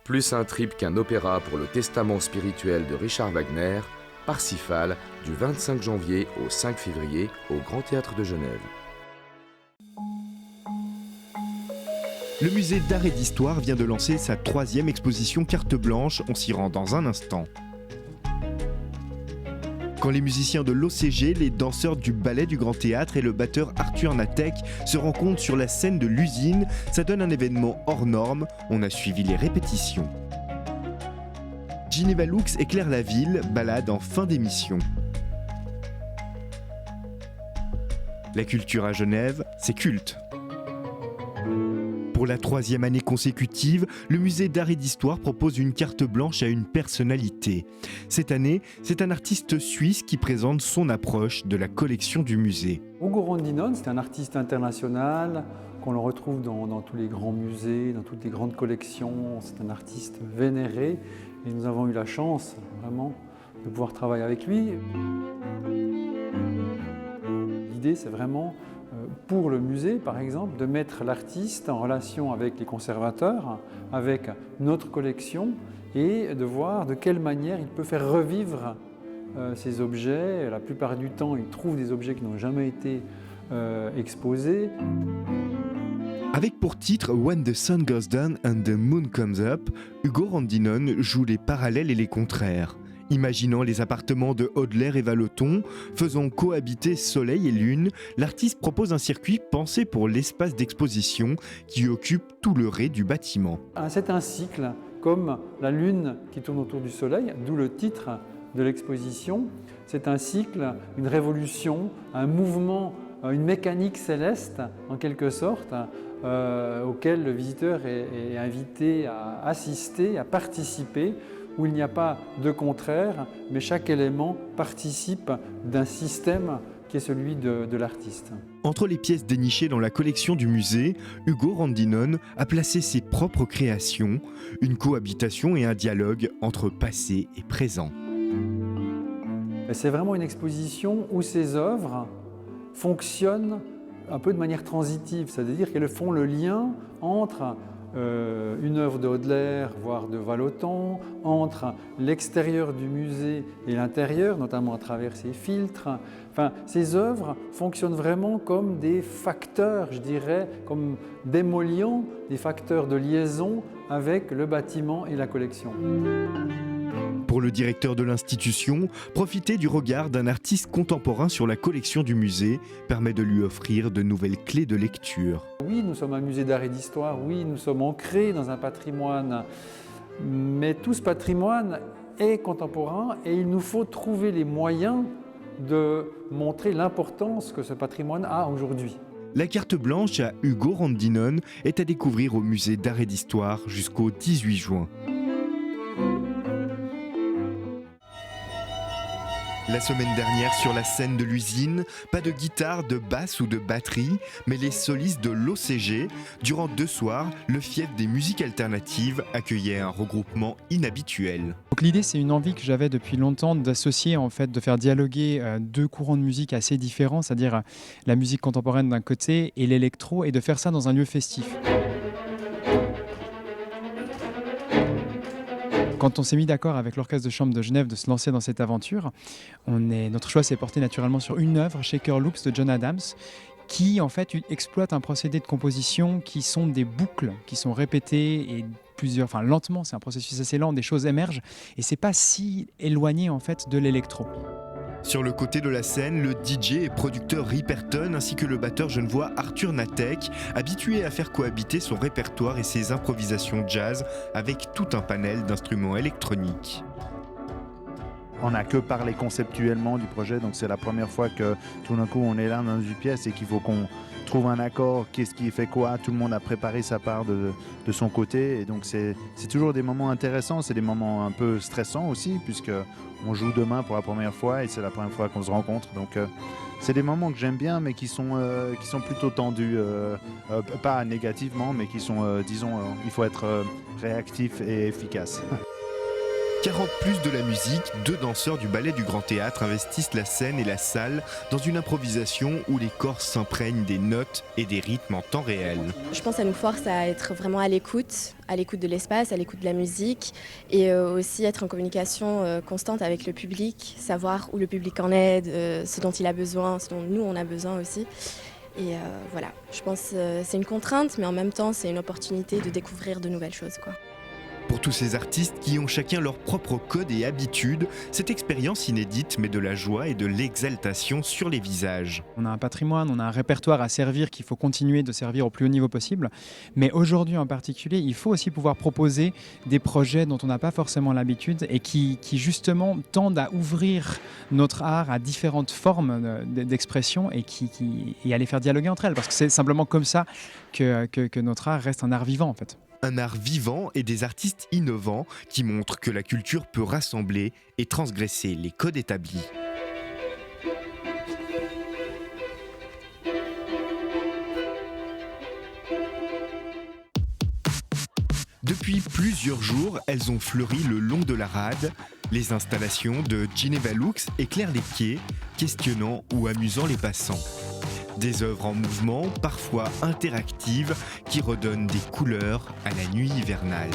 Plus un trip qu'un opéra pour le testament spirituel de Richard Wagner, Parsifal, du 25 janvier au 5 février au Grand Théâtre de Genève. Le musée d'art et d'histoire vient de lancer sa 3e exposition carte blanche, on s'y rend dans un instant. Quand les musiciens de l'OCG, les danseurs du ballet du Grand Théâtre et le batteur Arthur Natek se rencontrent sur la scène de l'usine, ça donne un événement hors norme, on a suivi les répétitions. Ginevra Lux éclaire la ville, balade en fin d'émission. La culture à Genève, c'est culte. Pour la 3e année consécutive, le musée d'art et d'histoire propose une carte blanche à une personnalité. Cette année, c'est un artiste suisse qui présente son approche de la collection du musée. Ugo Rondinone, c'est un artiste international qu'on le retrouve dans tous les grands musées, dans toutes les grandes collections. C'est un artiste vénéré et nous avons eu la chance vraiment de pouvoir travailler avec lui. L'idée, c'est vraiment pour le musée, par exemple, de mettre l'artiste en relation avec les conservateurs, avec notre collection, et de voir de quelle manière il peut faire revivre ces objets. La plupart du temps, il trouve des objets qui n'ont jamais été exposés. Avec pour titre When the Sun Goes Down and the Moon Comes Up, Ugo Rondinone joue les parallèles et les contraires. Imaginant les appartements de Hodler et Vallotton, faisant cohabiter soleil et lune, l'artiste propose un circuit pensé pour l'espace d'exposition qui occupe tout le rez du bâtiment. C'est un cycle, comme la lune qui tourne autour du soleil, d'où le titre de l'exposition. C'est un cycle, une révolution, un mouvement, une mécanique céleste en quelque sorte, auquel le visiteur est invité à assister, à participer, où il n'y a pas de contraire, mais chaque élément participe d'un système qui est celui de l'artiste. Entre les pièces dénichées dans la collection du musée, Ugo Rondinone a placé ses propres créations, une cohabitation et un dialogue entre passé et présent. C'est vraiment une exposition où ces œuvres fonctionnent un peu de manière transitive, c'est-à-dire qu'elles font le lien entre une œuvre de Hodler, voire de Vallotton, entre l'extérieur du musée et l'intérieur, notamment à travers ses filtres. Enfin, ces œuvres fonctionnent vraiment comme des facteurs, je dirais, comme d'émollients, des facteurs de liaison avec le bâtiment et la collection. Pour le directeur de l'institution, profiter du regard d'un artiste contemporain sur la collection du musée permet de lui offrir de nouvelles clés de lecture. Oui, nous sommes un musée d'art et d'histoire, oui, nous sommes ancrés dans un patrimoine, mais tout ce patrimoine est contemporain et il nous faut trouver les moyens de montrer l'importance que ce patrimoine a aujourd'hui. La carte blanche à Ugo Rondinone est à découvrir au musée d'art et d'histoire jusqu'au 18 juin. La semaine dernière, sur la scène de l'usine, pas de guitare, de basse ou de batterie, mais les solistes de l'OCG. Durant 2 soirs, le fief des musiques alternatives accueillait un regroupement inhabituel. Donc l'idée, c'est une envie que j'avais depuis longtemps d'associer, en fait, de faire dialoguer 2 courants de musique assez différents, c'est-à-dire la musique contemporaine d'un côté et l'électro, et de faire ça dans un lieu festif. Quand on s'est mis d'accord avec l'Orchestre de chambre de Genève de se lancer dans cette aventure, notre choix s'est porté naturellement sur une œuvre, Shaker Loops de John Adams, qui en fait exploite un procédé de composition qui sont des boucles qui sont répétées et lentement, c'est un processus assez lent, des choses émergent et c'est pas si éloigné en fait de l'électro. Sur le côté de la scène, le DJ et producteur Ripperton ainsi que le batteur genevois Arthur Natek, habitué à faire cohabiter son répertoire et ses improvisations jazz avec tout un panel d'instruments électroniques. On n'a que parlé conceptuellement du projet, donc c'est la première fois que tout d'un coup on est là dans une pièce et qu'il faut qu'on trouve un accord, qu'est-ce qui fait quoi, tout le monde a préparé sa part de son côté et donc c'est toujours des moments intéressants, c'est des moments un peu stressants aussi puisque on joue demain pour la première fois et c'est la première fois qu'on se rencontre, donc c'est des moments que j'aime bien mais qui sont plutôt tendus, pas négativement mais qui sont, disons, il faut être réactif et efficace. 40 plus de la musique, 2 danseurs du ballet du Grand Théâtre investissent la scène et la salle dans une improvisation où les corps s'imprègnent des notes et des rythmes en temps réel. Je pense que ça nous force à être vraiment à l'écoute de l'espace, à l'écoute de la musique et aussi être en communication constante avec le public, savoir où le public en est, ce dont il a besoin, ce dont nous on a besoin aussi. Et voilà, je pense que c'est une contrainte, mais en même temps c'est une opportunité de découvrir de nouvelles choses, quoi. Pour tous ces artistes qui ont chacun leur propre code et habitude, cette expérience inédite met de la joie et de l'exaltation sur les visages. On a un patrimoine, on a un répertoire à servir qu'il faut continuer de servir au plus haut niveau possible. Mais aujourd'hui en particulier, il faut aussi pouvoir proposer des projets dont on n'a pas forcément l'habitude et qui justement tendent à ouvrir notre art à différentes formes d'expression et à les faire dialoguer entre elles. Parce que c'est simplement comme ça que notre art reste un art vivant en fait. Un art vivant et des artistes innovants qui montrent que la culture peut rassembler et transgresser les codes établis. Depuis plusieurs jours, elles ont fleuri le long de la rade. Les installations de Geneva Lux éclairent les quais, questionnant ou amusant les passants. Des œuvres en mouvement, parfois interactives, qui redonnent des couleurs à la nuit hivernale.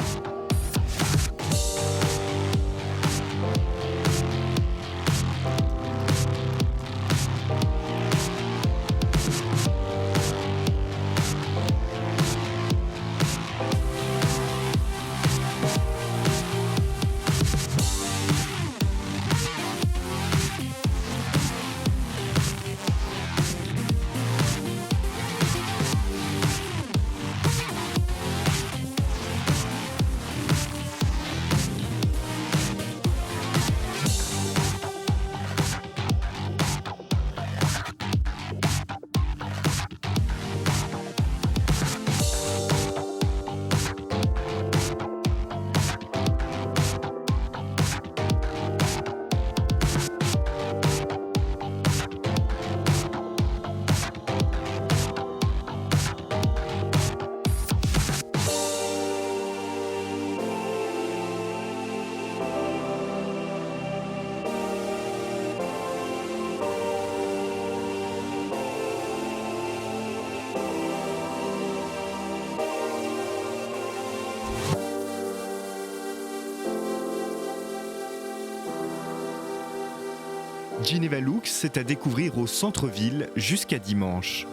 Geneva Lux, c'est à découvrir au centre-ville jusqu'à dimanche.